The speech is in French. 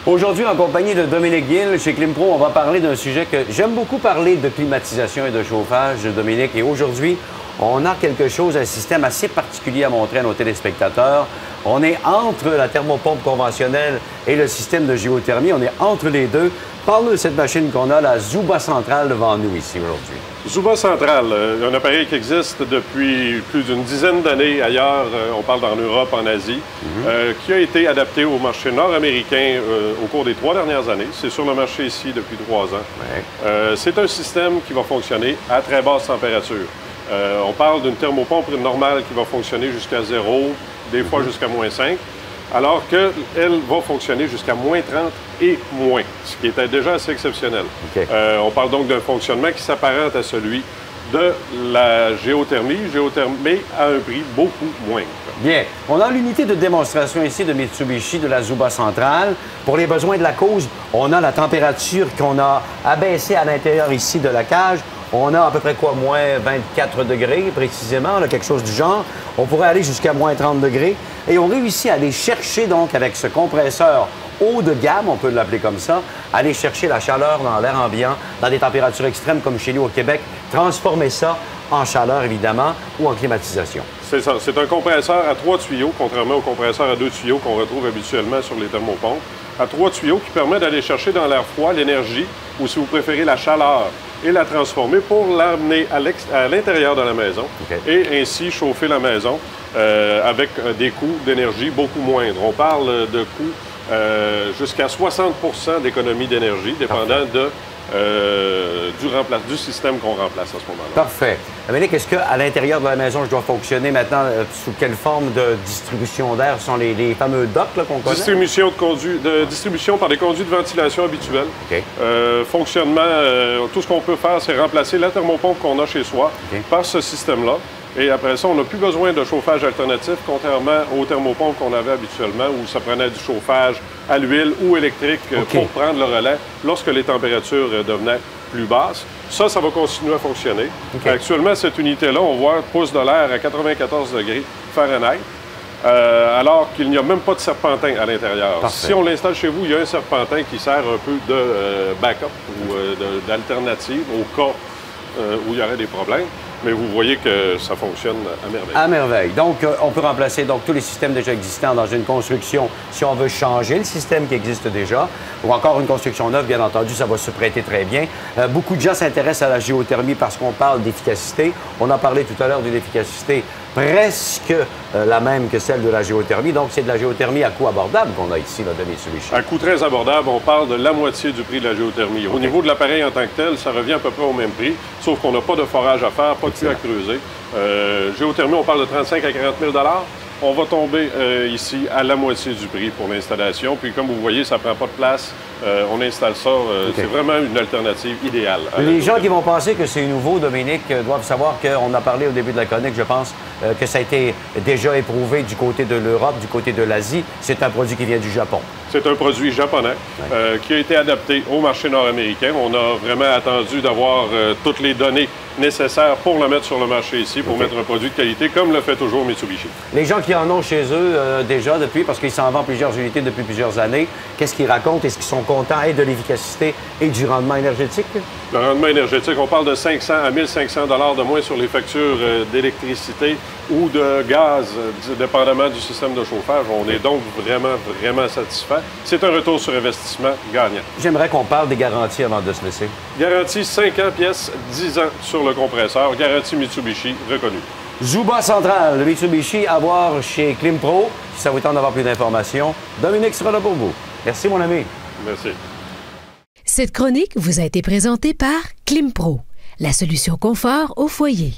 Aujourd'hui, en compagnie de Dominique Gill, chez Klimpro, on va parler d'un sujet que j'aime beaucoup parler de climatisation et de chauffage, Dominique. Et aujourd'hui, on a quelque chose, un système assez particulier à montrer à nos téléspectateurs. On est entre la thermopompe conventionnelle et le système de géothermie. On est entre les deux. Parle-nous de cette machine qu'on a, la Zouba Centrale, devant nous ici aujourd'hui. Zouba Centrale, un appareil qui existe depuis plus d'une dizaine d'années ailleurs, on parle en Europe, en Asie, qui a été adapté au marché nord-américain au cours des 3 dernières années. C'est sur le marché ici depuis 3 ans. Ouais. C'est un système qui va fonctionner à très basse température. On parle d'une thermopompe normale qui va fonctionner jusqu'à 0, des fois jusqu'à -5, alors qu'elle va fonctionner jusqu'à -30 et moins, ce qui était déjà assez exceptionnel. Okay. On parle donc d'un fonctionnement qui s'apparente à celui de la géothermie, mais à un prix beaucoup moindre. Bien. On a l'unité de démonstration ici de Mitsubishi, de la Zouba Centrale. Pour les besoins de la cause, on a la température qu'on a abaissée à l'intérieur ici de la cage. On a à peu près quoi, moins 24 degrés précisément, là, quelque chose du genre. On pourrait aller jusqu'à moins 30 degrés. Et on réussit à aller chercher donc avec ce compresseur haut de gamme, on peut l'appeler comme ça, aller chercher la chaleur dans l'air ambiant, dans des températures extrêmes comme chez nous au Québec, transformer ça en chaleur évidemment ou en climatisation. C'est ça. C'est un compresseur à 3 tuyaux, contrairement au compresseur à 2 tuyaux qu'on retrouve habituellement sur les thermopompes. À 3 tuyaux qui permet d'aller chercher dans l'air froid l'énergie, ou si vous préférez la chaleur, et la transformer pour l'amener à l'intérieur de la maison, et ainsi chauffer la maison avec des coûts d'énergie beaucoup moindres. On parle de coûts jusqu'à 60 % d'économie d'énergie, dépendant du système qu'on remplace à ce moment-là. Parfait. Dominique, est-ce qu'à l'intérieur de la maison, je dois fonctionner maintenant sous quelle forme de distribution d'air? Ce sont les fameux docks qu'on connaît? Distribution par des conduits de ventilation habituels. Fonctionnement, tout ce qu'on peut faire, c'est remplacer la thermopompe qu'on a chez soi par ce système-là. Et après ça, on n'a plus besoin de chauffage alternatif, contrairement aux thermopompes qu'on avait habituellement, où ça prenait du chauffage à l'huile ou électrique pour prendre le relais lorsque les températures devenaient plus basses. Ça va continuer à fonctionner. Actuellement, cette unité-là, on voit pousse de l'air à 94 degrés Fahrenheit, alors qu'il n'y a même pas de serpentin à l'intérieur. Si on l'installe chez vous, il y a un serpentin qui sert un peu de backup ou d'alternative au cas où il y aurait des problèmes. Mais vous voyez que ça fonctionne à merveille. À merveille. Donc, on peut remplacer tous les systèmes déjà existants dans une construction si on veut changer le système qui existe déjà, ou encore une construction neuve, bien entendu, ça va se prêter très bien. Beaucoup de gens s'intéressent à la géothermie parce qu'on parle d'efficacité. On a parlé tout à l'heure d'une efficacité presque la même que celle de la géothermie. Donc, c'est de la géothermie à coût abordable qu'on a ici, là, de Mitsubishi. À coût très abordable, on parle de la moitié du prix de la géothermie. Au niveau de l'appareil en tant que tel, ça revient à peu près au même prix, sauf qu'on n'a pas de forage à faire, pas de puits à creuser. Géothermie, on parle de 35 à 40 000 $. On va tomber ici à la moitié du prix pour l'installation. Puis comme vous voyez, ça ne prend pas de place. On installe ça. C'est vraiment une alternative idéale. Les gens qui vont penser que c'est nouveau, Dominique, doivent savoir qu'on a parlé au début de la chronique, je pense, que ça a été déjà éprouvé du côté de l'Europe, du côté de l'Asie. C'est un produit qui vient du Japon. C'est un produit japonais qui a été adapté au marché nord-américain. On a vraiment attendu d'avoir toutes les données nécessaires pour le mettre sur le marché ici, pour mettre un produit de qualité, comme le fait toujours Mitsubishi. Les gens qui en ont chez eux déjà depuis, parce qu'ils s'en vendent plusieurs unités depuis plusieurs années, qu'est-ce qu'ils racontent? Est-ce qu'ils sont contents et de l'efficacité et du rendement énergétique? Le rendement énergétique, on parle de 500 à 1500 $ de moins sur les factures d'électricité ou de gaz, dépendamment du système de chauffage. On est donc vraiment, vraiment satisfait. C'est un retour sur investissement gagnant. J'aimerais qu'on parle des garanties avant de se laisser. Garantie 5 ans pièce, 10 ans sur le compresseur. Garantie Mitsubishi reconnue. Zouba Centrale, Mitsubishi, à voir chez Klimpro. Si ça vous tente d'avoir plus d'informations, Dominique sera là pour vous. Merci, mon ami. Merci. Cette chronique vous a été présentée par Klimpro, la solution confort au foyer.